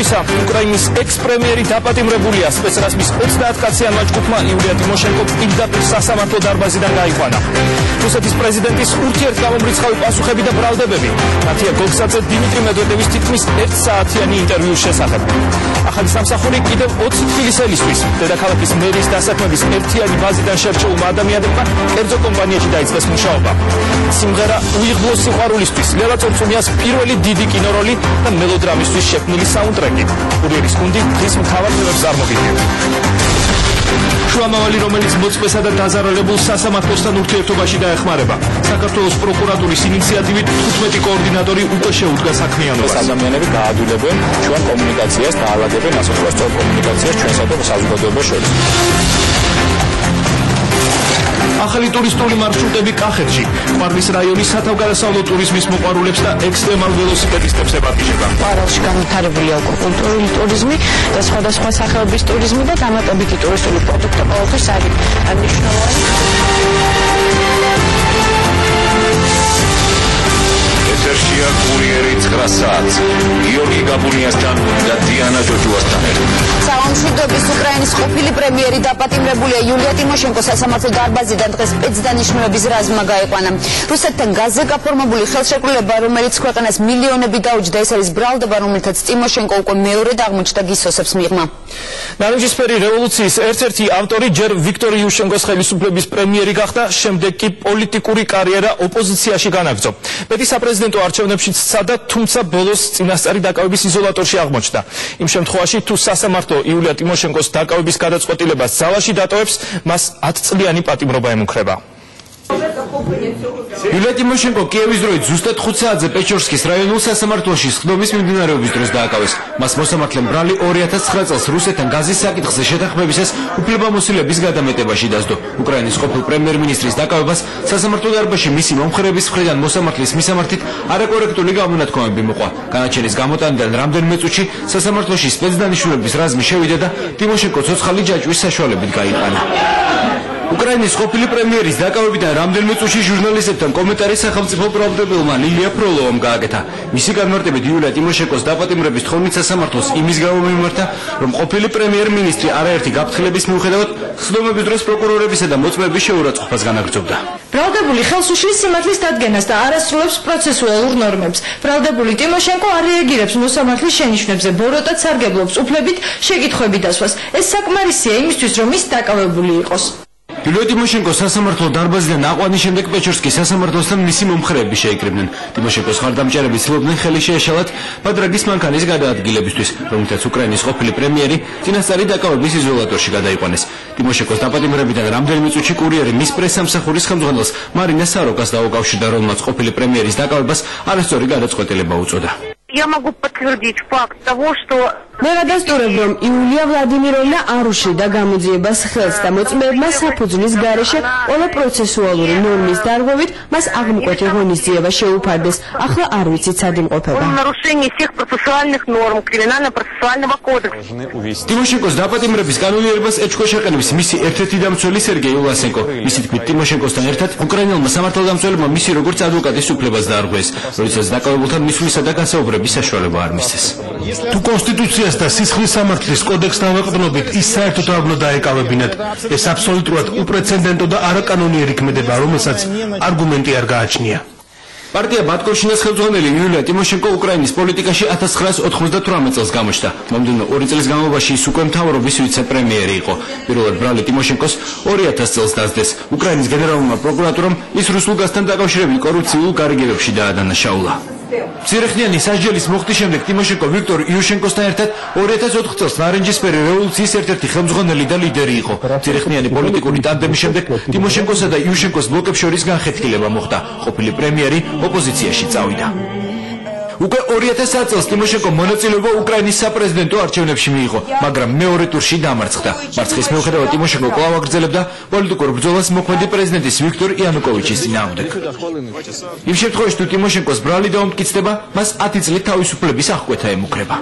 გამარჯვებისა, უკრაინის ექს-პრემიერი დაპატიმრებულია. სპეცრაზმის 30 კაციანმა ჯგუფმა იულია ტიმოშენკო პირდაპირ სასამართლო დარბაზიდან გაიყვანა. რუსეთის პრეზიდენტის ურთიერთგამომრიცხავი პასუხები და ბრალდებები. ნათია გოგსაძე დიმიტრი მედვედევის თითქმის 1 საათიანი ინტერვიუს შესახებ. ახალი სამსახური კიდევ 20 თბილისელისთვის. დედაქალაქის მერის დასაქმების ერთიანი ბაზიდან შერჩეულმა ადამიანებმა კერძო კომპანიაში დაიწყეს მუშაობა. სიმღერა უიღბლო სიყვარულისთვის, ლელა წონწუნიას პირველი დიდი კინოროლი და მელოდრამისთვის შექმნილი საუნდტრეკი. კურიერის გუნდი დღის მთავარ თემებს წარმოგიდგენთ. შუამავალი, რომელიც მოწმესა და დაზარალებულ სასამართლოსთან ურთიერთობაში დაეხმარება. საქართველოს პროკურატურის ინიციატივით 15 კოორდინატორი უკვე შეუდგა საქმიანობას. ადამიანები გაადვილებენ ჩვენ კომუნიკაციას და აალაგებენ ასეთულ სწორ კომუნიკაციას ჩვენსა და საზოგადოებას შორის. ახალი ტურისტული მარშრუტები კახეთში. ყვარლის რაიონის სათავგადასავლო ტურიზმის მოყვარულებს და ექსტრემალ ველოსიპედისტებს ებატიჟება. პარალში განვითარებულია უკვე კულტურული ტურიზმი და სხვადასხვა სახეობის ტურიზმი და დამატებითი ტურისტული პროდუქტი ყოველთვის არის მნიშვნელოვანი. ეთერშია კურიერი 9 საათს. გიორგი გაბუნიასთან და დიანა ჯოჯუასთან ერთად. სამშვიდობის უკრაინის ყოფილი პრემიერი დაპატიმრებულია. იულია ტიმოშენკო სასამართლო დარბაზიდან დღეს სპეცდანიშნულების რაზმმა გაიყვანა. რუსეთთან გაზზე გაფორმებული ხელშეკრულება, რომელიც ქვეყანას მილიონები დაუჯდა, ეს არის ბრალდება, რომელთაც ტიმოშენკო უკვე მეორედ აღმოჩნდა გისოსებს მიღმა. ნარინჯისფერი რევოლუციის ერთ-ერთი ავტორი ჯერ ვიქტორ იუშენკოს ხელისუფლების პრემიერი გახდა, შემდეგ კი პოლიტიკური კარიერა ოპოზიციაში განაგრძო. მეტი საპრეზიდენტო არჩევნებშიც სცადა, თუმცა ბოლოს წინასწარი დაკავების იზოლატორში აღმოჩნდა. იმ შემთხვევაში, თუ სასამართლო იულია ტიმოშენკოს დაკავების გადაწყვეტილებას ძალაში დატოვებს, მას 10 წლიანი პატიმრობა ემუქრება. იულია ტიმოშენკო კიევის დროით ზუსტად 5 საათზე პეჩორსკის რაიონულ სასამართლოში სხდომის მიმდინარეობის დროს დააკავეს. მას მოსამართლემ ბრალი 2009 წელს რუსეთთან გაზის საკითხზე შეთანხმებისას უფლებამოსილების გადამეტებაში დასდო. უკრაინის ყოფილ პრემიერ-მინისტრის დაკავებას სასამართლო დარბაზში მისი მომხრეების მხრიდან მოსამართლის მისამართით არაკორექტული გამონათქვამები მოყვა. განაჩენის გამოტანიდან რამდენიმე წუთში სასამართლოში სპეცდანიშნულების რაზმი შევიდა და ტიმოშენკო ცოცხალი ჯაჭვის საშუალებით გაიყანა. უკრაინის ყოფილი პრემიერის დაკავებიდან რამდენიმე წუთში ჟურნალისტებთან კომენტარი სახელმწიფო პრობლემებმა ლილია ფროლოვამ გააკეთა. მისი განმარტებით იულია ტიმოშენკოს დაპატიმრების თხოვნით სასამართლოს იმის გამო მიმართა, რომ ყოფილი პრემიერ-მინისტრი არაერთი გაფრთხილების მიუხედავად სხდომების დროს პროკურორებისა და მოწმეების შეურაცხყოფას განაგრძობდა. ბრალდებული ხელს უშლის სიმართლის დადგენას და არ ასრულებს პროცესუალურ ნორმებს. ბრალდებული ტიმოშენკო არ რეაგირებს მოსამართლის შენიშვნებზე, ბოროტად სარგებლობს უფლებით შეკითხვები დასვას. ეს საკმარისია იმისთვის, რომ ის დაკავებული იყოს. იულია ტიმოშენკოს სასამართლო დარბაზიდან აყვანის შემდეგ პეჩორსკის სასამართლოსთან მისი მომხრეები შეიკრიბნენ. ტიმოშენკოს ხარდამჭერები ცდილობდნენ ხელი შეეშალათ ბადრაგის მანქანის გადაადგილებისთვის, რომელთაც უკრაინის ყოფილი პრემიერი წინასწარი დაკავების იზოლატორში გადაიყვანეს. ტიმოშენკოს დაპატიმრებიდან რამდენიმე წუთში კურიერი მის პრესსამსახურის ხელმძღვანელს მარინა საროკას დაუკავშირდა, რომელმაც ყოფილი პრემიერის დაკავებას არასწორი გადაწყვეტილება უწოდა. Я могу подтвердить факт того, что მე გადასტურებ, რომ იულია ვლადიმიროვნა არ უშლიდა გამოძიებას ხელს და მოწმეებმა საფუძვლის გარეშე ყველა პროცესუალური ნორმის დარღვევით მას აღმკვეთი ღონისძიება შეუფარდეს. ახლა არ ვიცით სად იმყოფება. нарушение всех процессуальных норм криминально-процессуального кодекса. ტიმოშენკოს დაპატიმრების კანონიერებას ეჭქვეშ აყენებს მისი ერთ-ერთი დამცველი სერგეი ულასენკო. მისი თქმით, ტიმოშენკოსთან ერთად უკრაინელმა სამართალდამცველებმა მისი როგორც ადვოკატის უფლებას დაარღვეს, როდესაც დაკავებულთან მისვლისა და განსაუბრების საშუალება არ მისცეს. თუ კონსტიტუციას და სისხლის სამართლის კოდექსთან ვეყრდნობით, ის საერთოდ არ უნდა დაეკავებინათ. ეს აბსოლუტურად უპრეცედენტო და არაკანონიერი ქმედება, რომელსაც არგუმენტი არ გააჩნია. პარტია ბატკოვშინას ხელმძღვანელი იულია ტიმოშენკო უკრაინის პოლიტიკაში 1998 წელს გამოჩნდა. მომდევნო 2 წლის განმავლობაში ის უკვე მთავრობის ვიცე-პრემიერი იყო. პირველად ბრალი ტიმოშენკოს 2000 წელს დასდეს. უკრაინის გენერალურმა პროკურატურამ ის რუსულ გაზთან დაკავშირებულ კორუფციულ გარიგებებში დაადანაშაულა. მცირეხნიანი სასჯელის მოხდის შემდეგ ტიმოშენკო ვიქტორ იუშენკოსთან ერთად 2004 წელს ნარინჯისფერი რევოლუციის ერთ-ერთი ხელმძღვანელი და ლიდერი იყო. მცირეხნიანი პოლიტიკური ტანდემის შემდეგ ტიმოშენკოსა და იუშენკოს ბლოკებს შორის განხეთქილება მოხდა. ყოფილი პრემიერი ოპოზიციაში წავიდა. უკვე 2010 წელს ტიმოშენკო მონაწილეობა უკრაინის საპრეზიდენტო არჩევნებში მიიღო, მაგრამ მეორე ტურში დამარცხდა. მარცხის მიუხედავად ტიმოშენკო კვლავ აგრძელებდა პოლიტიკურ ბრძოლას მოქმედი პრეზიდენტის ვიქტორ იანუკოვიჩის წინააღმდეგ. იმ შემთხვევაში, თუ ტიმოშენკოს ბრალი დაუმტკიცდება, მას 10 წლით თავისუფლების აღკვეთა ემუქრება.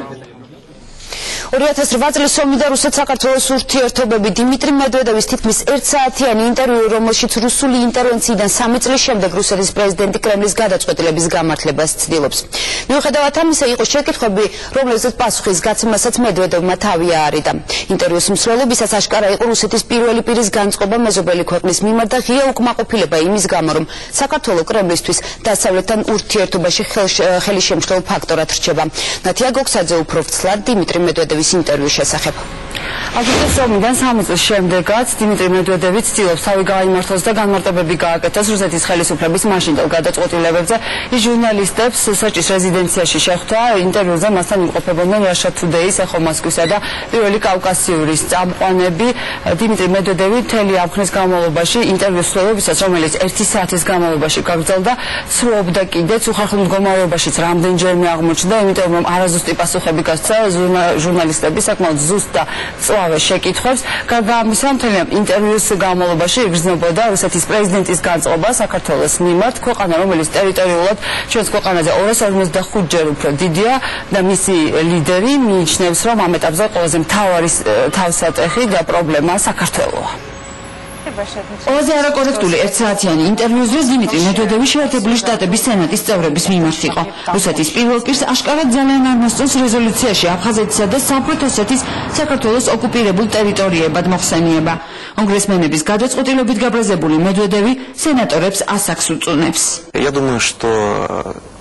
2008 წლის ომი და რუსეთ-საქართველოს ურთიერთობები. დიმიტრი მედვედევის თითქმის 1 საათიანი ინტერვიუ, რომელშიც რუსული ინტერვენციიდან 3 წლის შემდეგ რუსეთის პრეზიდენტი კრემლის გადაწყვეტილების გამართლებას ცდილობს. მიუხედავად ამისა, იყო შეკითხვები, რომლებზეც პასუხის გაცემასაც მედვედევმა თავი აარიდა. ინტერვიუს მსვლელობისას აშკარა იყო რუსეთის პირველი პირის განწყობა მეზობელი ქვეყნის მიმართ და ღია უკმაყოფილება იმის გამო, რომ საქართველო კრემლისთვის დასავლეთთან ურთიერთობაში ხელისშემშლელ ფაქტორად რჩება. ნათია გოგსაძე უფრო ვრცლად დიმიტრი მედვედევის ინტერვიუს შესახებ. აგრეთვე ომიდან 3 წლის შემდეგაც დიმიტრი მედვედევი ცდილობს თავი გაიმართოს და განმარტებები გააკეთოს რუსეთის ხელისუფლების მაშინდელ გადაწყვეტილებებზე. ის ჟურნალისტებს საჭის რეზიდენციაში შეხვდა. ინტერვიუზე მასთან იმყოფებოდნენ Russia Today-ის, Echo Moskvisa და პირველი კავკასიურის წამყვანები. დიმიტრი მედვედევი მთელი აღქმის განმავლობაში ინტერვიუს მსვლელობისას, რომელიც 1 საათის განმავლობაში გაგრძელდა, ცდილობდა კიდეც უხერხემლო მდგომარეობაშიც რამდენჯერმე აღმოჩნდა, იმიტომ რომ არაზუსტი პასუხები გასცა ჟურნალისტების საკმაოდ ზუსტ და წვავე შეკითხვებს. გარდა ამისა, მთელი ინტერვიუს განმავლობაში იგრძნობოდა რუსეთის პრეზიდენტის განწყობა საქართველოს მიმართ, ქვეყანა, რომელიც ტერიტორიულად ჩვენს ქვეყანაზე 255-ჯერ უფრო დიდია და მისი ლიდერი მიიჩნევს, რომ ამ ეტაპზე ყველაზე მთავარი თავსატეხი და პრობლემა საქართველოა. ყველაზე არაკორექტული 1 საათიანი ინტერვიუს დროს დიმიტრი მედვედევი შეერთებული შტატების სენატის წევრების მიმართ იყო. რუსეთის პირველ პირს აშკარად ძალიან არ მოსწონს რეზოლუციაში აფხაზეთისა და სამხრეთ ოსეთის საქართველოს ოკუპირებულ ტერიტორიებად მოხსენება. კონგრესმენების გადაწყვეტილებით გაბრაზებული მედვედევი სენატორებს ასაკს უწუნებს. Я думаю, что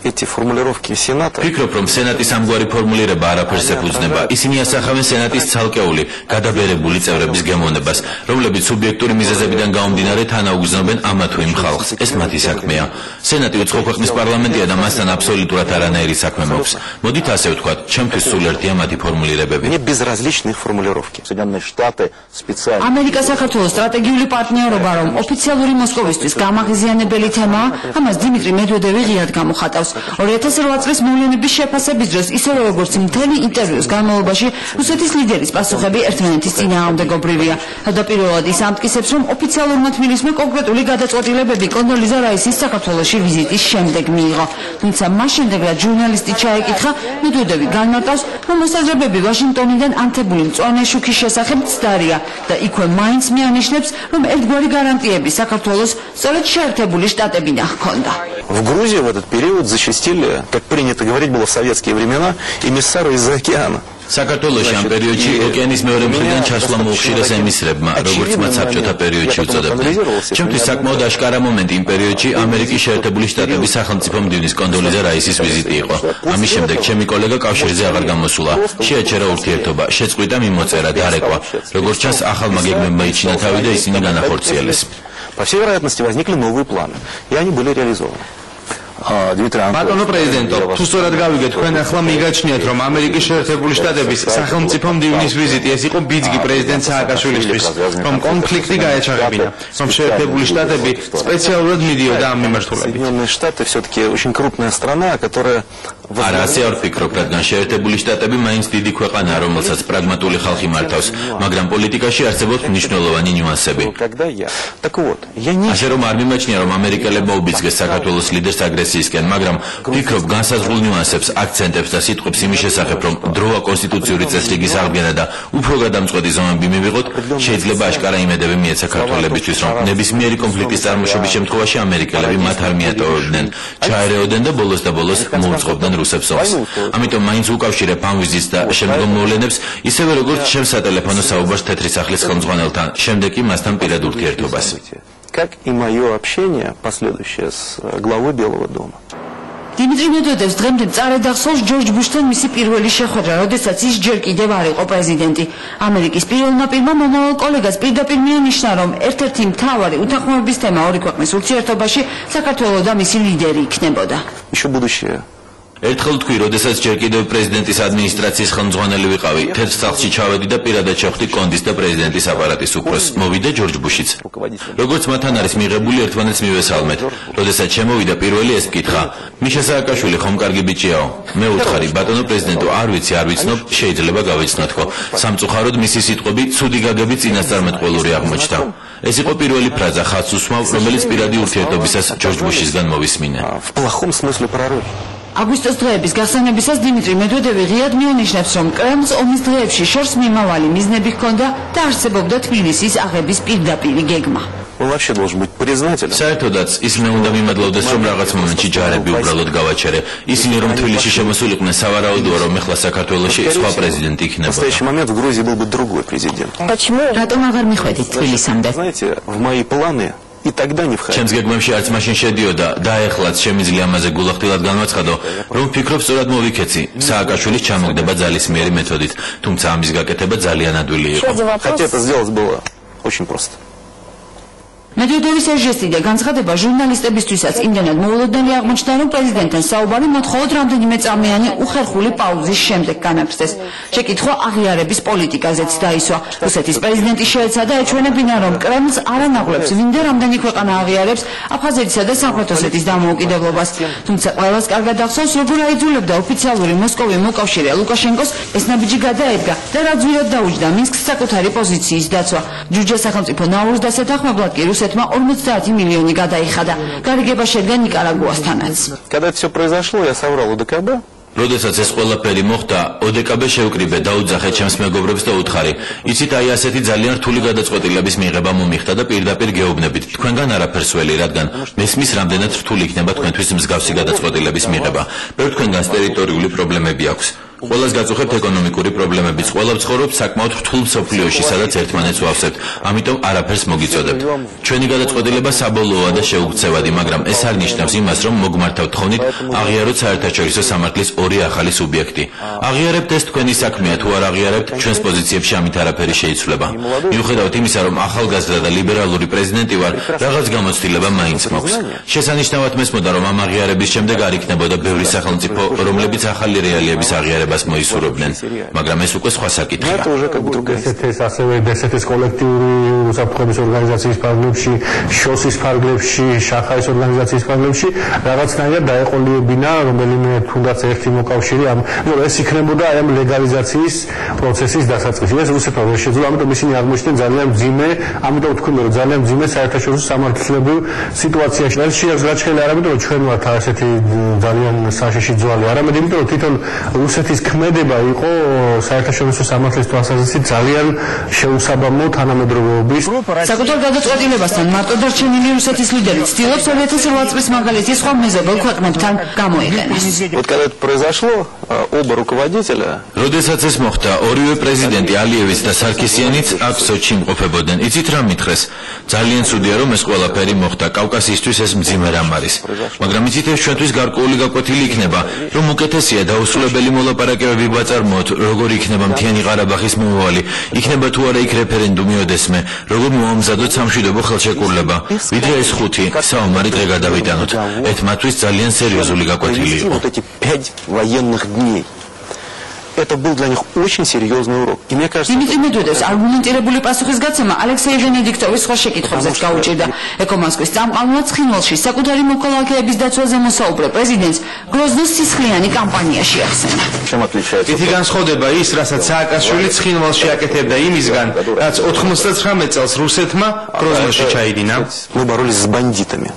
эти формулировки Сената. Ფიქრობ, რომ სენატის ამგვარი ფორმულირება არაფერს ეფუძნება. ისინი ასახავენ სენატის ცალკეული, გადაბერებული წევრების გემოვნებას, რომლებიც სუბიექტური მიზეზებიდან გამომდინარე თანაუგრძნობენ ამა თუ იმ ხალხს. ეს მათი საქმეა. სენატი უცხო ქვეყნის პარლამენტია და მასთან აბსოლუტურად არანაირი საქმე მაქვს. მოდით ასე ვთქვათ, ჩემთვის სულ ერთია მათი ფორმულირებები. Мне безразличны их формулировки. Соединенные Штаты специально. ამერიკა საქართველოს სტრატეგიული პარტნიორობა, რომ ოფიციალური მოსკოვისთვის გამაღიზიანებელი თემაა, ამას დიმიტრი მედვედევი ღიად გამოხატავს. 2008 წლის მოვლენების შეფასების დროს, ისევე როგორც მთელი ინტერვიუს განმავლობაში, რუსეთის ლიდერის პასუხები ერთმანეთის წინააღმდეგობრივია. თავდაპირველად ის ამტკიცებს, რომ ოფიციალურმა თბილისმა კონკრეტული გადაწყვეტილებები კონდოლიზა რაისის საქართველოში ვიზიტის შემდეგ მიიღო. თუმცა მას შემდეგ, რაც ჟურნალისტი ჩაეკითხა, მედვედევი განმარტავს, რომ მოსაზრებები ვაშინგტონიდან ანთებული მწვანე შუქის შესახებ ცდარია და იქვე მაინც მიანიშნებს, რომ ერთგვარი გარანტიები საქართველოს სწორედ შეერთებული შტატებიდან ჰქონდა. В Грузии в этот период зачастили, как принято говорить было в советские времена, эмиссары из-за океана. საქართველოში ამ პერიოდში ოკეანის მეორე მხრიდან ჩასვლა მოუხშირეს ემისრებმა, როგორც მათ საბჭოთა პერიოდში უწოდებდნენ. ჩემთვის საკმაოდ აშკარა მომენტი იმ პერიოდში ამერიკის შეერთებული შტატების სახელმწიფო მდივნის კონდოლიზა რაისის ვიზიტი იყო. ამის შემდეგ ჩემი კოლეგა კავშირზე აღარ გამოსულა. შეაჩერა ურთიერთობა, შეწყვიტა მიმოწერა, დარეკვა. როგორც ჩანს, ახალმა გეგმებმა იჩინა თავი და ისინი განახორციელეს. По всей вероятности возникли новые планы, и они были реализованы. ბატონო პრეზიდენტო, თუ სწორად გავიგეთ, თქვენ ახლა მიგაჩნიათ, რომ ამერიკის შეერთებული შტატების სახელმწიფო მდივნის ვიზიტი ეს იყო ბიძგი პრეზიდენტ სააკაშვილისთვის, რომ კონფლიქტი გაეჩაღებინა, რომ შეერთებული შტატები სპეციალურად მიდიოდა ამ მიმართულებით. Соединенные Штаты все-таки очень крупная страна, которая არა, ასე არ ვფიქრობ, რადგან შეერთებული შტატები მაინც დიდი ქვეყანაა, რომელსაც პრაგმატული ხალხი მართავს, მაგრამ პოლიტიკაში არსებობს მნიშვნელოვანი ნიუანსები. Так вот, я не ასე რომ არ მიმაჩნია, რომ ამერიკელებმა უბიძგეს საქართველოს ლიდერს აგრესიისკენ, მაგრამ ვფიქრობ განსაზღვრულ ნიუანსებს, აქცენტებს და სიტყვებს იმის შესახებ, რომ დროა კონსტიტუციური წესრიგის აღდგენა და უფრო გადამწყვეტი ზომები მივიღოთ, შეიძლება აშკარა იმედები მიეცა ქართველებისთვის, რომ ნებისმიერი კონფლიქტის წარმოშობის შემთხვევაში ამერიკელები მათ არ მიატოვებდნენ, ჩაერეოდნენ და ბოლოს მოუწყობდნენ რუსებს ომს. ამიტომ მაინც უკავშირებ ამ ვიზიტს და შემდგომ მოვლენებს, ისევე როგორც ჩემს სატელეფონო საუბარს თეთრი სახლის ხელმძღვანელთან, შემდეგ კი მასთან პირად ურთიერთობას. Как и мое общение последующее с главой Белого дома. დიმიტრი მედვედევს დღემდე წარედ ახსოვს ჯორჯ ბუშთან მისი პირველი შეხვედრა, როდესაც ის ჯერ კიდევ არ იყო პრეზიდენტი. ამერიკის პირველმა პირმა მომავალ კოლეგას პირდაპირ მიანიშნა, რომ ერთ-ერთი მთავარი უთანხმოების თემა ორი ქვეყნის ურთიერთობაში საქართველო და მისი ლიდერი იქნებოდა. Еще будущее. ერთხელ თქვი, როდესაც ჯერ კიდევ პრეზიდენტის ადმინისტრაციის ხელმძღვანელი ვიყავი, თეთრ სახლში ჩავედი და პირადად შეხვდი კონდის და პრეზიდენტის აპარატის უფროსს. მოვიდა ჯორჯ ბუშიც. როგორც მათთან არის მიღებული, ერთმანეთს მივესალმეთ. როდესაც შემოვიდა პირველი ეს მკითხა, მიშა სააკაშვილი ხომ კარგი ბიჭიაო? მე უთხარი, ბატონო პრეზიდენტო, არ ვიცნობ, შეიძლება გავიცნობ. სამწუხაროდ მისი სიტყვები ცუდი გაგები წინასწარმეტყველური აღმოჩნდა. ეს იყო პირველი ფრაზა ხაზს უსმავ, რომელიც პირადი ურთიერთობისას ჯორჯ ბუშისგან მოვისმინე. В плохом смысле пророки. აგვისტოს დღეების გახსენებისას დიმიტრი მედვედევი ღიად მიანიშნებს, რომ კრემლს ომის დღეებში შორს მიმავალი მიზნები ჰქონდა და არსებობდა თბილისის აღების პირდაპირი გეგმა. Он вообще должен быть признателен. საერთოდაც ის მე უნდა მიმადლოვდეს, რომ რაღაც მომენტში ჯარები უბრალოდ გავაჩერე. ისინი რომ თბილისში შემოსულიყვნენ, სავარაუდოა, რომ ეხლა საქართველოში სხვა პრეზიდენტი В იქნებოდა. настоящий момент в Грузии был бы другой президент. რატომ აღარ მიხვედით თბილისამდე? Знаете, в мои планы и тогда не входил. ჩემს გეგმებში არც მაშინ შედიოდა და ეხლაც შემიძლია ამაზე გულახდილად განვაცხადო, რომ ვფიქრობ სწორად მოვიქეცი. სააკაშვილის ჩამოგდება ძალისმიერი მეთოდით, თუმცა ამის გაკეთება ძალიან ადვილი იყო. Хотя это сделать было очень просто. მედვედევის ეს ჟესტი და განცხადება ჟურნალისტებისთვისაც იმდენად მოულოდნელი აღმოჩნდა, რომ პრეზიდენტთან საუბარი მოთხოვოთ რამდენიმე წამიანი უხერხული პაუზის შემდეგ განაგრძეს. შეკითხვა აღიარების პოლიტიკაზეც დაისვა. რუსეთის პრეზიდენტი შეეცადა ეჩვენებინა, რომ კრემლს არ ანაღვლებს ვინდა რამდენი ქვეყანა აღიარებს აფხაზეთისა და სამხრეთ ოსეთის დამოუკიდებლობას. თუმცა ყველას კარგად ახსოვს, როგორ აიძულებდა ოფიციალური მოსკოვი მოკავშირე ლუკაშენკოს ეს ნაბიჯი გადაედგა და რაც ვირად დაუჯდა მინსკს საკუთარი პოზიციის დაცვა. ჯუჯა სახელმწიფო ნაურუს დასათანხმებლად კი რუსეთმა 50 მილიონი გადაიხადა. გარიგება შედგა ნიკარაგუასთანაც. Когда это все произошло, я соврал ОДКБ. როდესაც ეს ყველაფერი მოხდა, ოდკბ შევკრიბე დაუძახე ჩემს მეგობრებს და უთხარი, იცით აი ასეთი ძალიან რთული გადაწყვეტილების მიღება მომიხდა და პირდაპირ გეუბნებით, თქვენგან არაფერს ველი, რადგან მესმის რამდენად რთული იქნება თქვენთვის მსგავსი გადაწყვეტილების მიღება. ბევრ თქვენგანს ტერიტორიული პრობლემები აქვს. ყველას გაწუხებთ ეკონომიკური პრობლემებიც, ყველა ვცხოვრობთ საკმაოდ რთულ მსოფლიოში, სადაც ერთმანეთს ვავსებთ, ამიტომ არაფერს მოგიწოდებთ. ჩვენი გადაწყვეტილება საბოლოოა და შეუქცევადი, მაგრამ ეს არ ნიშნავს იმას, რომ მოგმართავთ თხოვნით აღიაროთ საერთაშორისო სამართლის ორი ახალი სუბიექტი. აღიარებთ ეს თქვენი საქმეა, თუ არ აღიარებთ, ჩვენს პოზიციებში ამით არაფერი შეიცვლება. მიუხედავად იმისა, რომ ახალგაზრდა და ლიბერალური პრეზიდენტი ვარ, რაღაც გამოცდილება მაინც მაქვს. შესანიშნავად მესმოდა, რომ ამ აღიარების შემდეგ არ იქნებოდა ბევრი სახელმწიფო, რომლებიც ახალი რეალიების აღიარებას მოისურვებდნენ, მაგრამ ეს უკვე სხვა საკითხია. ეს ასევე დსთ-ის კოლექტიური უსაფრთხოების ორგანიზაციის ფარგლებში, შოსის ფარგლებში, შახაის ორგანიზაციის ფარგლებში რაღაცნაირად დაეყოლიებინა რომელიმე თუნდაც ერთი მოკავშირე ამ, რომ ეს იქნებოდა აი ამ ლეგალიზაციის პროცესის დასაწყისი. ეს რუსეთმა ვერ შეძლო, ამიტომ ისინი აღმოჩნდნენ ძალიან მძიმე, ამიტომ თქვენ რომ ძალიან მძიმე საერთაშორისო სამართლებრივ სიტუაციაში. ეს შეაძლოა არა იმიტომ რომ ჩვენ ვართ ასეთი ძალიან საშიში ძვალი, არამედ იმიტომ რომ თვითონ რუსეთის ქმედება იყო საერთაშორისო სამართლის თვალსაზრისით ძალიან შეუსაბამო თანამედროვეობის. საკუთარ გადაწყვეტილებასთან მარტო დარჩენილი რუსეთის ლიდერი ცდილობს 2008 წლის მაგალითი სხვა მეზობელ ქვეყნებთან გამოიყენოს. Вот когда это произошло, оба руководителя, როდესაც ეს მოხდა, ორივე პრეზიდენტი ალიევიც და სარქისიანიც აქ სოჩში იმყოფებოდნენ. იცით რა მითხრეს? ძალიან ცუდია რომ ეს ყველაფერი მოხდა. კავკასიისთვის ეს მძიმე რამ არის. მაგრამ იცით ეს ჩვენთვის გარკვეული გაკვეთილი იქნება, რომ უკეთესია დაუსრულებელი მოლაპარაკებები ვაწარმოოთ, როგორ იქნება მთიანი ყარაბაღის მომავალი, იქნება თუ არა იქ რეფერენდუმი ოდესმე, როგორ მოამზადოთ სამშვიდობო ხელშეკრულება, ვიდრე ეს 5 საომარი დღე გადავიტანოთ. ეს მათთვის ძალიან სერიოზული გაკვეთილი იყო. вот эти 5 военных дней. Это был для них очень серьезный урок. И мне кажется, დიმიტრი მედვედევს არგუმენტირებული პასუხის გაცემა ალექსეი ვენედიქტოვის სხვა შეკითხვებზეც გაუჭირდა. ეკომოსკვის წამყვანად ცხინვალში საკუთარი მოქალაქეების დაცვაზე მოსაუბრე პრეზიდენტს გროზნოს სისხლიანი კამპანიაში ახსენა. чем отличается? ითი განსხვავდება ის, რასაც სააკაშვილი ცხინვალში აკეთებდა იმისგან, რაც 99 წელს რუსეთმა გროზნოში ჩაიდინა. Мы боролись с бандитами.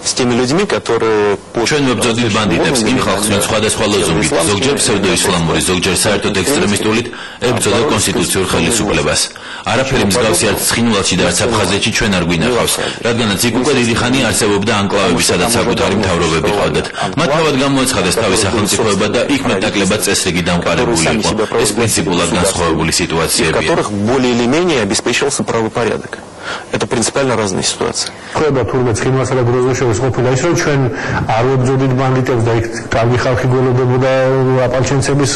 С теми людьми, которые ჩვენ მებრძოდით ბანდიტებს, იმ ხალხს, ვინც სხვადასხვა ლოზუნგით, ზოგჯერ ფსევდოისლამური, ზოგჯერ საერთოდ ექსტრემისტულით ებრძოდა კონსტიტუციურ ხელისუფლებას. არაფერი მსგავსი არც ცხინვალში და არც აფხაზეთში ჩვენ არ გვინახავს, რადგანაც იქ უკვე დიდი ხანი არსებობდა ანკლავები, სადაც საკუთარი მთავრობები ყავდათ. მათ თავად გამოაცხადეს თავის სახელმწიფოება და იქ მეტნაკლებად წესრიგი დამყარებული იყო. ეს პრინციპულად განსხვავებული სიტუაციებია. которых более или менее обеспечивался правопорядок. Это принципиально разные ситуации. ხდება თურმე ცხინვალსა და გროზნოში ყოფილა ის რომ ჩვენ არ ვებრძოდით ბანდიტებს და იქ კარგი ხალხი გველოდებოდა აპალჩენცების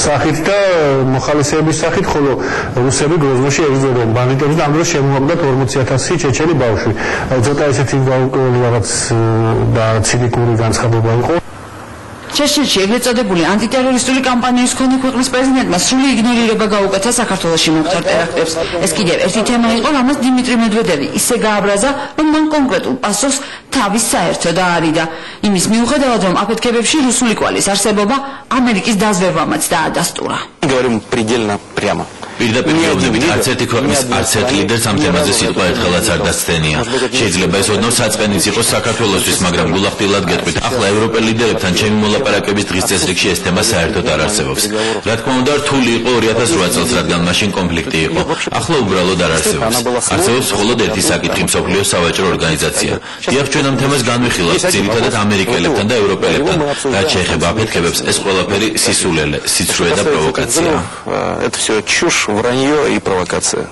სახით და მოხალისეების სახით, ხოლო რუსები გროზნოში ებრძოდნენ ბანდიტებს და ამ დროს შემოაგდათ 40,000 ჩეჩენი ბავშვი. ცოტა ესეთი გაურკვეველი რაღაც და ცინიკური განცხადება იყო. ჩეჩნეთში ეგრეთ წოდებული ანტიტერორისტული კამპანიის მქონე ქვეყნის პრეზიდენტმა სრული იგნორირება გაუკეთა საქართველოში მომხდარ ტერაქტებს. ეს კიდევ ერთი თემა იყო, რამაც დიმიტრი მედვედევი ისე გააბრაზა, რომ მან კონკრეტულ პასუხს თავის საერთოდ აარიდა. იმის მიუხედავად, რომ აფეთქებებში რუსული კვალის არსებობა ამერიკის დაზვერვამაც დაადასტურა. Говорим предельно прямо. პირდაპირ გეუბნებით, არც ერთი ქვეყნის არც ერთ ლიდერს ამ თემაზე სიტყვა ერთხელაც არ დასცდენია. შეიძლება ეს ოდნავ საწყენიც იყოს საქართველოსთვის, მაგრამ გულახდილად გეტყვით, ახლა ევროპელ ლიდერებთან ჩემი მოლაპარაკების დღის წესრიგში ეს თემა საერთოდ არ არსებობს. რა თქმა უნდა, რთული იყო 2008 წელს, რადგან მაშინ კონფლიქტი იყო. ახლა უბრალოდ არ არსებობს. არსებობს მხოლოდ ერთი საკითხი, მსოფლიო სავაჭრო ორგანიზაცია. დიახ, ჩვენ ამ თემას განვიხილავთ, ძირითადად ამერიკელებთან და ევროპელებთან. რაც შეეხება აფეთქებებს, ეს ყველაფერი სისულელე, სიცრუე და პროვოკაცია. Это все чушь, вранье и провокация.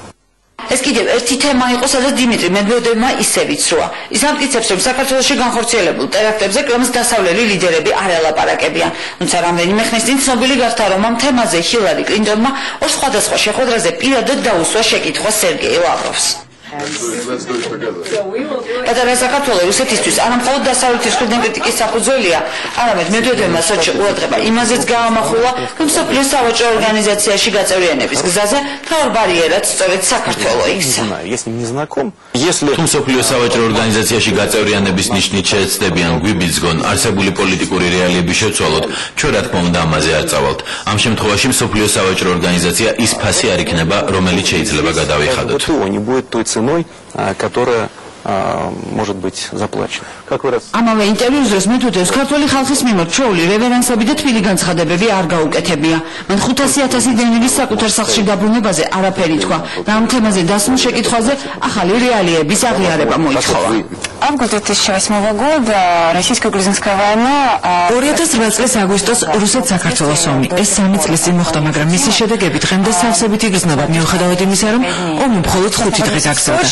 ეს კიდევ ერთი თემა იყო, სადაც დიმიტრი მედვედევმა ისე ვიცრუა. ის ამტკიცებს, რომ საქართველოში განხორციელებულ ტერაქტებზე კრემლის დასავლელი ლიდერები არ ელაპარაკებიან. თუმცა რამდენიმე ხნის წინ ცნობილი გახდა, რომ ამ თემაზე ჰილარი კლინტონმა ორ სხვადასხვა შეხვედრაზე პირადად დაუსვა შეკითხვა სერგეი ლავროვს. პატარა საქართველო რუსეთისთვის არა მხოლოდ დასავლეთის მხრიდან კრიტიკის საფუძველია, არამედ მედვედევმა სოჩი ყურადღება იმაზეც გაამახვილა, რომ მსოფლიო სავაჭრო ორგანიზაციაში გაწევრიანების გზაზე მთავარ ბარიერად სწორედ საქართველო იქცა. თუ მსოფლიო სავაჭრო ორგანიზაციაში გაწევრიანების ნიშნით შეეცდებიან გვიბიძგონ არსებული პოლიტიკური რეალიების შეცვალოთ, ჩვენ რა თქმა უნდა ამაზე არ წავალთ. ამ შემთხვევაში მსოფლიო სავაჭრო ორგანიზაცია ის ფასი არ იქნება, რომელიც შეიძლება გადავიხადოთ. которая может быть заплачена. ამავე ინტერვიუს დროს მედვედევს ქართული ხალხის მიმართ ჩვეული რევერანსები და თბილი განცხადებები არ გაუკეთებია. მან 500,000 დევნილის საკუთარ სახლში დაბრუნებაზე არაფერი თქვა და ამ თემაზე დასმულ შეკითხვაზე ახალი რეალიების აღიარება მოითხოვა. Август 2008 года российско-грузинская война 2008 წლის აგვისტოს რუსეთ-საქართველოს ომი. ეს 3 წლის წინ მოხდა, მაგრამ მისი შედეგები დღემდე სავსებით იგრძნობა, მიუხედავად იმისა, რომ ომი მხოლოდ 5 დღე გაგრძელდა.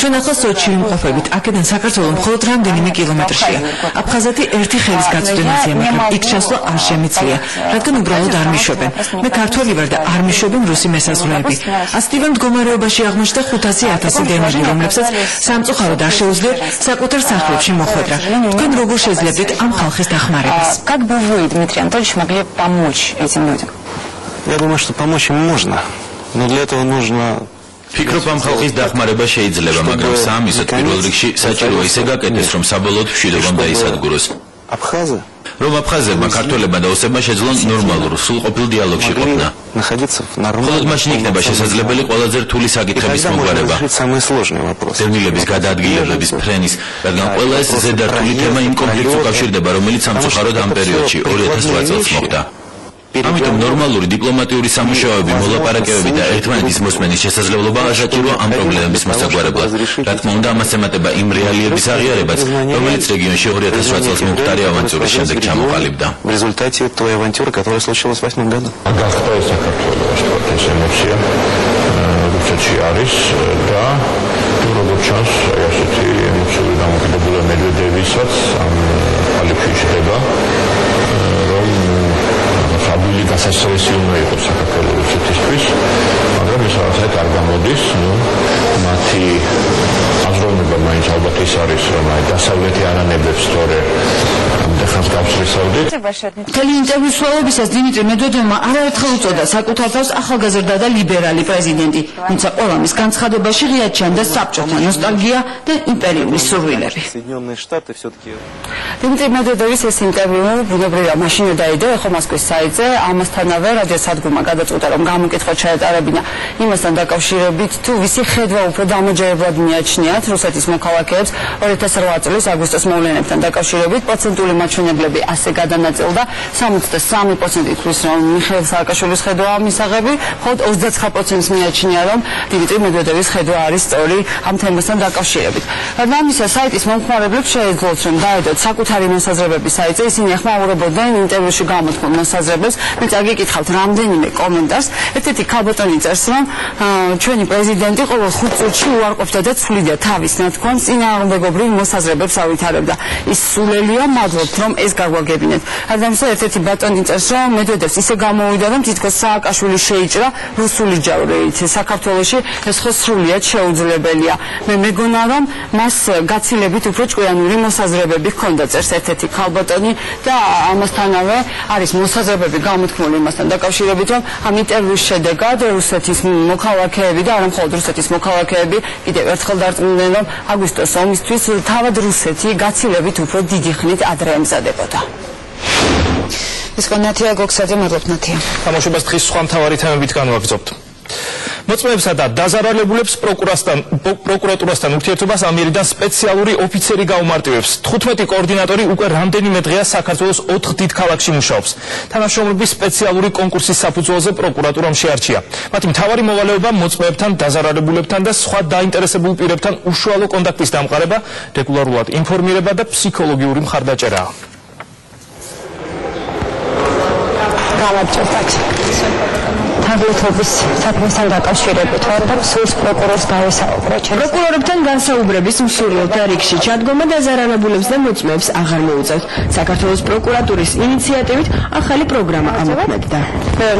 ჩვენ ახლა სოჩში ვიმყოფებით, აქედან საქართველო მხოლოდ რამდენიმე კილომეტრშია. აფხაზეთი ერთი ხელის გაწვდენაზეა, მაგრამ იქ ჩასვლა არ შემიძლია, რადგან უბრალოდ არ მიშვებენ. მე ქართველი ვარ და არ მიშვებენ რუსი მესაზღვრეები. ასეთივე მდგომარეობაში აღმოჩნდა 500,000 დევნილი, რომლებსაც სამწუხაროდ არ შეუძლიათ საკუთარ სახლებში მოხვედრა. თქვენ როგორ შეძლებდით ამ ხალხის დახმარებას? Как бы вы, Дмитрий Анатольевич, могли помочь этим людям? Я думаю, что помочь им можно, но для этого нужно ფიქრობ ამ ხალხის დახმარება შეიძლება, მაგრამ სამისად პირველ რიგში საჭიროა ისე გაკეთდეს, რომ საბოლოოდ მშვიდობამ დაისადგუროს. აფხაზы რომ აფხაზებმა, ქართველებმა და ოსებმა შეძლონ ნორმალურ, სრულყოფილ დიალოგში ყოფნა. მხოლოდ მაშინ იქნება შესაძლებელი ყველაზე რთული საკითხების მოგვარება. დევნილების გადაადგილების ფრენის, რადგან ყველა ეს ზედართული თემა იმ კონფლიქტს უკავშირდება, რომელიც სამწუხაროდ ამ პერიოდში 2008 წელს მოხდა. ამიტომ ნორმალური დიპლომატიური სამუშაოები, მოლაპარაკებები და ერთმანეთის მოსმენის შესაძლებლობა საჭიროა ამ პრობლემების მოსაგვარებლად. რა თქმა უნდა, ამას ემატება იმ რეალიების აღიარებაც, რომელიც რეგიონში 2008 წელს მომხდარი ავანტურის შემდეგ ჩამოყალიბდა. В результате той авантюры, которая случилась в 2008 году. გახდა საქართველოს ეს ემოცია რუსეთში არის და როგორც ჩანს, ასეთი ემოციური დამოკიდებულება მედვედევისაც ამ ხალხში შედება, რომ საბული გასასწრესი უნდა იყოს საქართველოს რუსეთისთვის, მაგრამ ეს რაღაცა არ გამოდის, მათი აზროვნება მაინც ალბათ ის არის, რომ დასავლეთი არანებებს სწორე ამდახას გავსრესავდით. მთელი ინტერვიუს სრულობისას დიმიტრი მედვედევმა არაერთხელ უწოდა საკუთარ თავს ახალგაზრდა და ლიბერალი პრეზიდენტი, თუმცა ყველა მის განცხადებაში ღიად ჩანდა საბჭოთა ნოსტალგია და იმპერიული სურვილები. დიმიტრი მედვედევის ეს ინტერვიუ ბუნებრივია მაშინ დაიდო, ახლა მოსკოვის საიტზე, ამასთანავე რადიოსადგურმა გადაწყვიტა, რომ გამოკითხვა ჩაეტარებინა იმასთან დაკავშირებით, თუ ვისი ხედვა უფრო დამაჯერებლად მიაჩნიათ რუსეთის მოქალაქეებს 2008 წლის აგვისტოს მოვლენებთან დაკავშირებით. პროცენტული მაჩვენებლები ასე გადანაწილდა, 73% ითვლის, რომ მიხეილ სააკაშვილის ხედვა მისაღები, მხოლოდ 29% მიაჩნია, რომ დიმიტრი მედვედევის ხედვა არის სწორი ამ თემასთან დაკავშირებით. რამისა საიტის მომხმარებლებს შეეძლოთ, რომ დაედოთ საკუთარი მოსაზრებების საიტზე, ისინი ახმაურებოდნენ ინტერვიუში გამოთქმულ მოსაზრებებს. მე წაგიკითხავთ რამდენიმე კომენტარს. ერთ-ერთი ქალბატონი წერს, რომ ჩვენი პრეზიდენტი ყოველ 5 წუთში უარყოფდა და ცვლიდა თავის ნათქვამს, წინააღმდეგობრივ მოსაზრებებს ავითარებდა. ის სულელია, მადლობთ, რომ ეს გაგვაგებინეთ. რადგანსა ერთ-ერთი ბატონი წერს, რომ მედვედევს ისე გამოვიდა, რომ თითქოს სააკაშვილი შეიჭრა რუსული ჯავრით. საქართველოში ეს ხო სრულიად შეუძლებელია. მე მეგონა, რომ მას გაცილებით უფრო ჭკვიანური მოსაზრებები ჰქონდა, წერს ერთ-ერთი ქალბატონი და ამასთანავე არის მოსაზრებები გამოთქმული იმასთან დაკავშირებით, რომ ამ ინტერვიუს შედეგად რუსეთის მოქალაქეები და არა მხოლოდ რუსეთის მოქალაქეები კიდევ ერთხელ დარწმუნდნენ, რომ აგვისტოს ომისთვის თავად რუსეთი გაცილებით უფრო დიდი ხნით ადრე ემზადებოდა. ეს კონათია გოგსაძე, მადლობთ ნათია. თამაშობას დღის სხვა მთავარი თემებით განვაგრძობთ. მოწმეებსა და დაზარალებულებს პროკურატურასთან ურთიერთობას ამიერიდან სპეციალური ოფიცერი გაუმარტივებს. 15 კოორდინატორი უკვე რამდენიმე დღეა საქართველოს 4 დიდ ქალაქში მუშაობს. თანამშრომლობის სპეციალური კონკურსის საფუძველზე პროკურატურამ შეარჩია. მათი მთავარი მოვალეობა მოწმეებთან, დაზარალებულებთან და სხვა დაინტერესებულ პირებთან უშუალო კონტაქტის დამყარება, რეგულარულად ინფორმირება და ფსიქოლოგიური მხარდაჭერაა. თაღლითობის საქმესთან დაკავშირებით ვარ და სულს პროკურორს გავესაუბრე. პროკურორებთან განსაუბრების მსურველთა რიგში ჩადგომა დაზარალებულებს და მოწმეებს აღარ მოუწევთ. საქართველოს პროკურატურის ინიციატივით ახალი პროგრამა ამოქმედდა.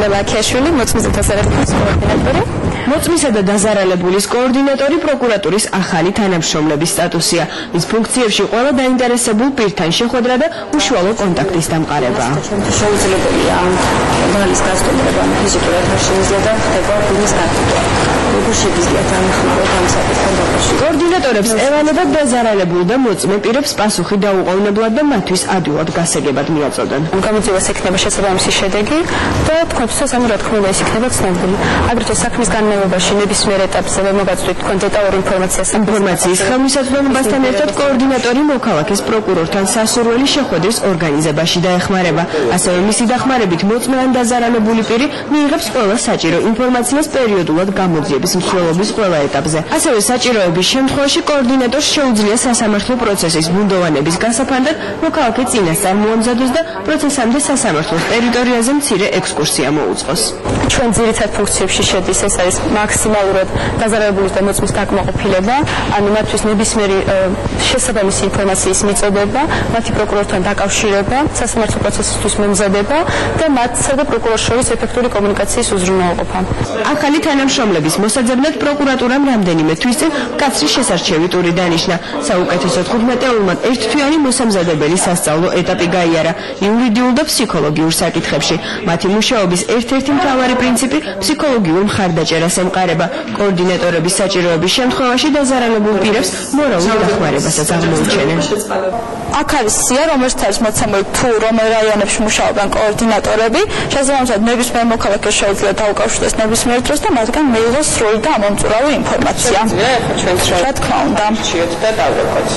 ლევაკიაშვილი, მოწმის და დაზარალებულის კოორდინატორი. მოწმისა და დაზარალებულის კოორდინატორი პროკურატურის ახალი თანამშრომლების სტატუსია. მის ფუნქციებში ყველა დაინტერესებულ პირთან შეხვედრა და უშუალო კონტაქტის დამყარება. შეუძლებელია დალის გასტუმრება ფიზიკურად შეიძლება და ხდება ბიზნეს გაკეთება. როგორ შეიძლება თანხმობა განსაკუთრებულად დაკავშირებით. კოორდინატორებს ევანებად დაზარალებულ და მოწმე პირებს პასუხი დაუყოვნებლად და მათთვის ადვილად გასაგებად მიაწოდონ. გამოძიებას ექნება შესაბამისი შედეგი და თქვენთვისაც რა თქმა უნდა ის იქნება ცნობილი. აგრეთვე საქმის განმავლობაში ნებისმიერ ეტაპზე მოგაწვდით თქვენ დეტალური ინფორმაციის ხელმისაწვდომობასთან ერთად კოორდინატორი მოქალაქეს პროკურორთან სასურველი შეხვედრის ორგანიზებაში დაეხმარება. ასევე მისი დახმარებით მოწმე ან დაზარალებული პირი მიიღებს ყველა საჭირო ინფორმაციას პერიოდულად გამოძიების მსვლელობის ყველა ეტაპზე. ასევე საჭიროების შემთხვევაში კოორდინატორს შეუძლია სასამართლო პროცესის ბუნდოვანების გასაფანდად მოქალაქე წინასწარ მოამზადოს და პროცესამდე სასამართლოს ტერიტორიაზე მცირე ექსკურსია მოუწყოს. ჩვენ ძირითად ფუნქციებში შედის ეს არის მაქსიმალურად დაზარალებულის და მოწმის დაკმაყოფილება, ანუ მათთვის ნებისმიერი შესაბამისი ინფორმაციის მიწოდება, მათი პროკურორთან დაკავშირება, სასამართლო პროცესისთვის მომზადება და მათსა და პროკურორს შორის ეფექტური კომუნიკაციის უზრუნველყოფა. ახალი თანამშრომლების მოსაძებნად პროკურატურამ რამდენიმე თვის წინ მკაცრი შესარჩევი ტური დანიშნა. საუკეთესო 15-ულმა ერთთვიანი მოსამზადებელი სასწავლო ეტაპი გაიარა იურიდიულ და ფსიქოლოგიურ საკითხებში. მათი მუშაობის ერთ-ერთი მთავარი პრინციპი ფსიქოლოგიურ მხარდაჭერას ემყარება. კოორდინატორების საჭიროების შემთხვევაში დაზარალებულ პირებს მორალურ დახმარებასაც აღმოუჩენენ. აქ არის სია, რომელიც არის მოცემული თუ რომელ რაიონებში მუშაობენ კოორდინატორები, შესაბამისად ნებისმიერ მოქალაქეს შეუძლია დაუკავშირდეს ნებისმიერ დროს და მათგან მიიღოს სრული და ამომწურავი ინფორმაცია. რა თქმა უნდა. და დავდექოთ.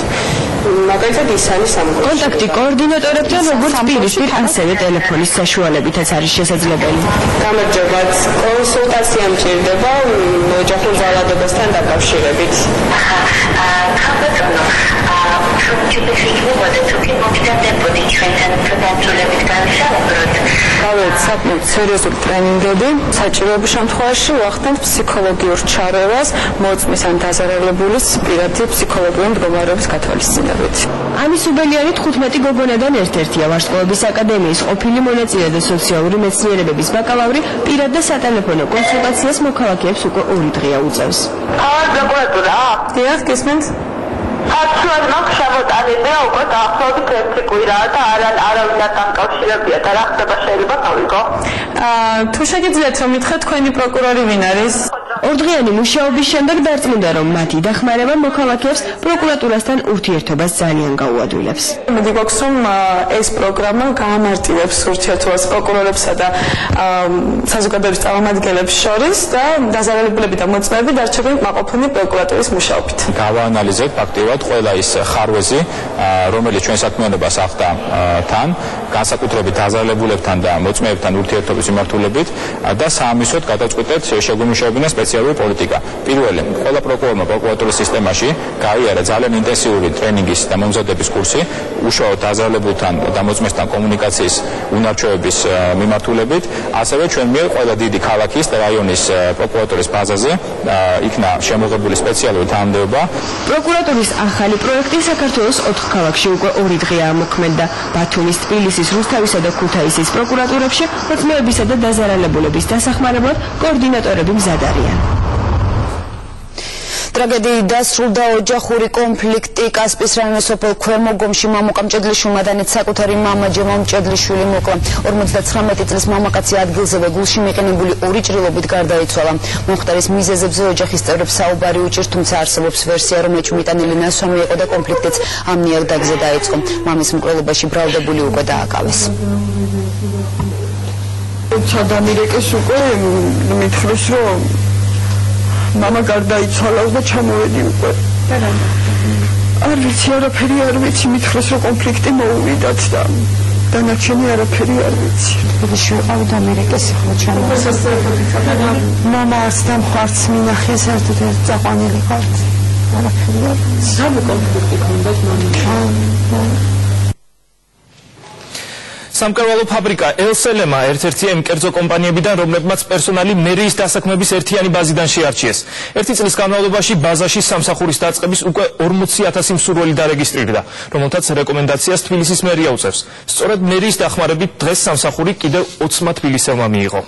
მაგალითად ისანი სამგოში. კონტაქტი კოორდინატორებთან როგორც პირისპირ, ასევე ტელეფონის საშუალებითაც არის შესაძლებელი. გამარჯობათ, კონსულტაცია მჭირდება ოჯახურ ძალადობასთან დაკავშირებით. გავეთ საკმაოდ სერიოზული ტრენინგები, საჭიროების შემთხვევაში ვახდენთ ფსიქოლოგიურ ჩარევას მოწმის ან დაზარალებულის პირადი ფსიქოლოგიური მდგომარეობის გათვალისწინებით. ამის უბელიანი 15 გოგონადან ერთ-ერთია ვარსკვლავების აკადემიის ყოფილი მონაწილე და სოციალური მეცნიერებების ბაკალავრი პირად და სატელეფონო კონსულტაციას მოქალაქეებს უკვე 2 დღეა უწევს. პროკურატურა? დიახ, გისმენთ? აქცუალ მაქვს შემოტანილი უკვე დაახლოებით 1 კვირაა და არავინ არ დამკავშირებია და რა ხდება შეიძლება გავიგო? თუ შეგიძლიათ რომ მითხრათ თქვენი პროკურორი ვინ არის? 2 დღიანი მუშაობის შემდეგ დარწმუნდა რომ მათი დახმარება მოქალაქეებს პროკურატურასთან ურთიერთობას ძალიან გაუადვილებს. მოდი გვაქვს რომ ეს პროგრამა გაამარტივებს ურთიერთობას პროკურორებსა და საზოგადოების წარმომადგენლებს შორის და დაზარალებულები და მოწმეები დარჩებენ კმაყოფილნი პროკურატურის მუშაობით. გავაანალიზეთ ფაქტიურად ყველა ის ხარვეზი, რომელიც ჩვენ საქმიანობას ახდა თან, განსაკუთრებით დაზარალებულებთან და მოწმეებთან ურთიერთობის მიმართულებით და საამისოდ გადაწყვეტეთ შეგვიმუშავებინა სპეციალური პოლიტიკა. პირველი, ყველა პროკურორმა პროკურატურის სისტემაში გაიარა ძალიან ინტენსიური ტრენინგის და მომზადების კურსი, უშუალოდ დაზარალებულთან და მოწმესთან კომუნიკაციის უნარჩვევების მიმართულებით, ასევე ჩვენ მიერ ყველა დიდი ქალაქის და რაიონის პროკურატურის ბაზაზე იქნა შემოღებული სპეციალური თანამდებობა. პროკურატურის ახალი პროექტი საქართველოს 4 ქალაქში უკვე 2 დღეა ამოქმედდა. ბათუმის, თბილისის, რუსთავისა და ქუთაისის პროკურატურებში მოწმეებისა და დაზარალებულების დასახმარებლად კოორდინატორები მზად არიან. ტრაგედიით დასრულდა ოჯახური კონფლიქტი კასპიის რაიონის სოფელ ქვემოგომში. მამუკა მჭედლიშვილმა და საკუთარი მამა ჯემა მჭედლიშვილი მოკლა. 59 წლის მამაკაცი ადგილზევე გულში მიყენებული 2 ჭრილობით გარდაიცვალა. მომხდარის მიზეზებზე ოჯახის წევრებს საუბარი უჭირს, თუმცა არსებობს ვერსია, რომ ეჭვმიტანილი ნასვამი იყო და კონფლიქტიც ამ ნიადაგზე დაიწყო. მამის მკვლელობაში ბრალდებული უკვე დააკავეს. ჩადამირეკეს უკვე მითხრეს რომ მამა გარდაიცვალა და ჩამოვედი უკვე. არ ვიცი, არაფერი არ ვიცი, მითხრეს რომ კონფლიქტი მოუვიდათ და დანარჩენი არაფერი არ ვიცი. ბიჭი ვიყავით ამერიკაში ხო ჩამოვედი. მამას და მხარს მინახე საერთოდ წაყვანილი ხართ. არაფერი არ ვიცი. სამი კონფლიქტი ქონდათ მამამ. სამკერვალო ფაბრიკა ელსელემა ერთ-ერთია იმ კერძო კომპანიებიდან, რომლებმაც პერსონალი მერიის დასაქმების ერთიანი ბაზიდან შეარჩიეს. ერთი წლის განმავლობაში ბაზაში სამსახურის დაწყების უკვე 40,000 მსურველი დარეგისტრირდა, რომელთაც რეკომენდაციას თბილისის მერია უწევს. სწორედ მერიის დახმარებით დღეს სამსახური კიდევ 20 თბილისელმა მიიღო.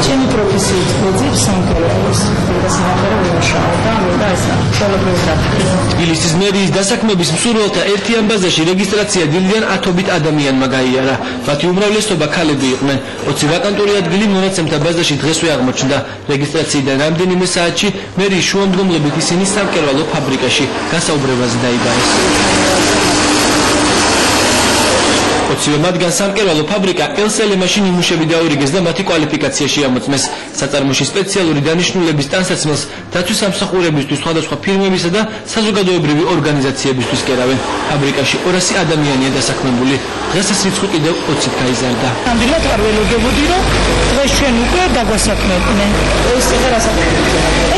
ჩემი პროფესიით ვეძებს სამკერვალოს და სამყარო ვიმუშაობდა და ეს ყველაფერდა. თბილისის მერიის დასაქმების მსურველთა ერთიან ბაზაში რეგისტრაცია დილიდან 10-ობით ადამიანმა გაიარა. მათი უმრავლესობა ქალები იყვნენ. 20 ვაკანტური ადგილი მონაცემთა ბაზაში დღესვე აღმოჩნდა. რეგისტრაციიდან რამდენიმე საათში მერიის შუამდგომლობით ისინი სამკერვალო ფაბრიკაში გასაუბრებაზე დაიბარეს. 20 მათგან სამკერვალო ფაბრიკა ელსელემაში ნიმუშები დაურიგეს და მათი კვალიფიკაცია შეამოწმეს. საწარმოში სპეციალური დანიშნულების ტანსაცმელს დაცვის სამსახურებისთვის სხვადასხვა ფირმებისა და საზოგადოებრივი ორგანიზაციებისთვის კერავენ. ფაბრიკაში 200 ადამიანია დასაქმებული. დღეს ეს რიცხვი კიდევ 20-ით გაიზარდა. ნამდვილად არ ველოდებოდი, რომ დღეს ჩვენ უკვე დაგვასაქმებდნენ. ეს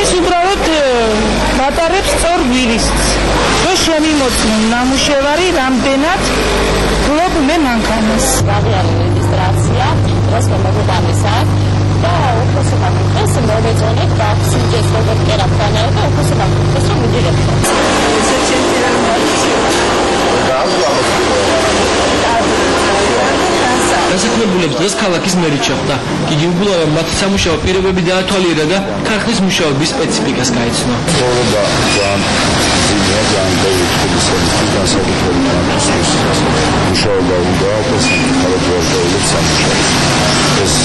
ეს უბრალოდ მატარებს სწორ ვირისს. რომ შემიმოწმენ ნამუშევარი რამდენად გლობ მე მანქანას. აღიარა რეგისტრაცია, დღეს მომაგვამისა და უბრალოდ მაგას მოვეწონეთ და სიძეს როგორ კერაფანა და უბრალოდ მაგას რომ მიდირებ. ესე დასაქმებულებს დღეს ქალაქის მერი ჩახვდა. იგი უბლავა მათი სამუშაო პირობები დაათვალიერა და ქარხნის მუშაობის სპეციფიკას გაეცნო. მუშაობა უნდა პერსონალს ეს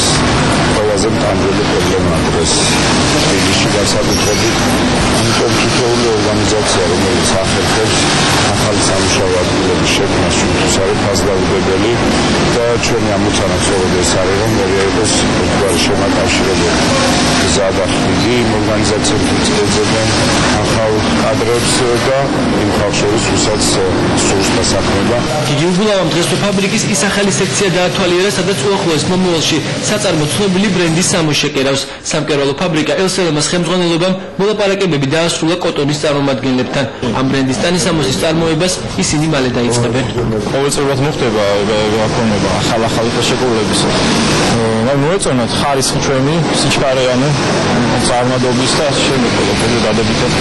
ყველაზე მთავარი პრობლემაა დღეს თბილისში განსაკუთრებით, ამიტომ თითოეული ორგანიზაცია, რომელიც ახერხებს ახალი სამუშაო ადგილების შექმნას, ჩვენთვის არის ფასდაუდებელი და ჩვენი ამოცანა სწორედ ეს არის, რომ მერია იყოს ერთგვარი შემაკავშირებელი გზა და ხიდი იმ ორგანიზაციებიც ეძებენ ახალ კადრებს და იმ ხალხს შორის, ვისაც სურს დასაქმება. იგი უბლავამ დღეს ფაბრიკის ისახალი სექცია დაათვალიერა, სადაც უახლოეს მომავალში საწარმო ცნობილი ბრენდის სამუშე კერავს. სამკერვალო ფაბრიკა ელსელემას ხელმძღვანელობამ მოლაპარაკებები დაასრულა კოტონის წარმომადგენლებთან. ამ ბრენდის ტანისამოსის წარმოებას ისინი მალე დაიწყებენ. ყოველწლიურად მოხდება აქონება ახალ ხელშეკრულების. მოეწონათ ხარისხი ჩვენი სიჩქარეანი წარმადობის და შემოკლებული დადებითად.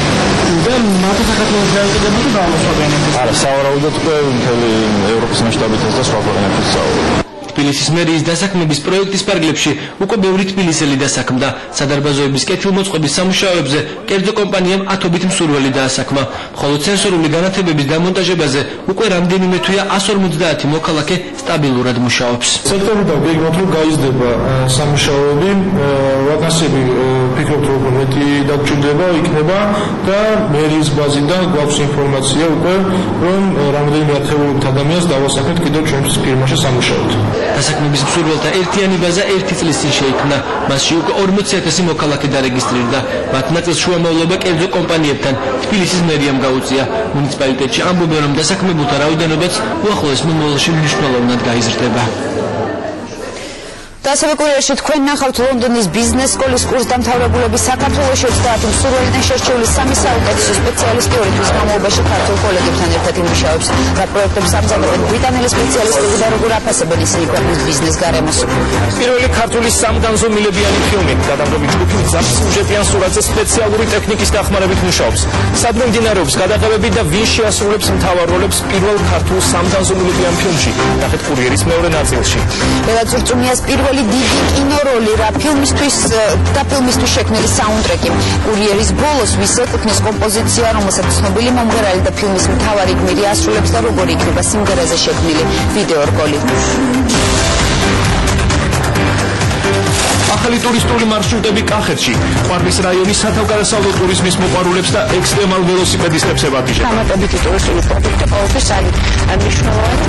და მათი საქართველოს გაუწევთ გამოსვენებს. არა, სავარაუდოდ მთელი ევროპის მასშტაბითაც და სხვა ქვეყნებიც საუბრობთ. თბილისის მერიის დასაქმების პროექტის პარგლებში უკვე ბევრი თბილისელი დასაქმდა. სადარბაზოების კეთილმოწყობის სამუშაოებზე კერძო კომპანიამ 10-ობით მსურველი დაასაქმა. ხოლო სენსორული განათებების დამონტაჟებაზე უკვე რამდენიმე თვეა 150 მოქალაქე სტაბილურად მუშაობს. სექტორიდან ვიგოთ, რომ გაიზრდება სამუშაოები, ვაკანსიები ფიქრობთ, რომ მეტი დაგჭირდება იქნება და მერიის ბაზიდან გვაქვს ინფორმაცია უკვე, რომ რამდენიმე ათეულობით ადამიანს დავასაქმეთ კიდევ ჩვენს ფირმაში სამუშაოდ. დასაქმების მსურველთა ერთიანი ბაზა 1 წლის წინ შეიქმნა. მასში უკვე 40,000 მოქალაქე დარეგისტრირდა. მათ ნაწილს შუამავლობა კერძო კომპანიებთან თბილისის მერიამ გაუწია. მუნიციპალიტეტში ამბობენ, რომ დასაქმებულთა რაოდენობაც უახლოეს მომავალში მნიშვნელოვნად გაიზრდება. და ასევე კურიერში თქვენ ნახავთ ლონდონის ბიზნეს სკოლის კურსდამთავრებულების საქართველოში 30 მსურველიდან შერჩეული 3 საუკეთესო სპეციალისტი თვის განმავლობაში ქართულ კოლეგებთან ერთად იმუშავებს. რა პროექტებს ამზადებენ ბრიტანელი სპეციალისტები და როგორ აფასებენ ისინი ქვეყნის ბიზნეს გარემოს. პირველი ქართული სამგანზომილებიანი ფილმი გადაღრობით ჯგუფი სიუჟეტიან სურათზე სპეციალური ტექნიკის დახმარებით მუშაობს. სად მიმდინარეობს გადაღებები და ვინ შეასრულებს მთავარ როლებს პირველ ქართულ სამგანზომილებიან ფილმში? ნახეთ კურიერის მეორე ნაწილში. ბელა წურწუმიას პირველი დიდი კინოროლი რა ფილმისთვის და ფილმისთვის შექმნილი საუნდტრეკი. კურიერის ბოლოს ვის ეკუთვნის კომპოზიცია, რომელსაც ცნობილი მომღერალი და ფილმის მთავარი გმირი ასრულებს და როგორ იქნება სიმღერაზე შექმნილი ვიდეორგოლი. ახალი ტურისტული მარშრუტები კახეთში. ყვარლის რაიონის სათავგადასავლო ტურიზმის მოყვარულებს და ექსტრემალ ველოსიპედისტებს ებატიჟება. დამატებითი ტურისტული პროდუქტი ყოველთვის არის მნიშვნელოვანი.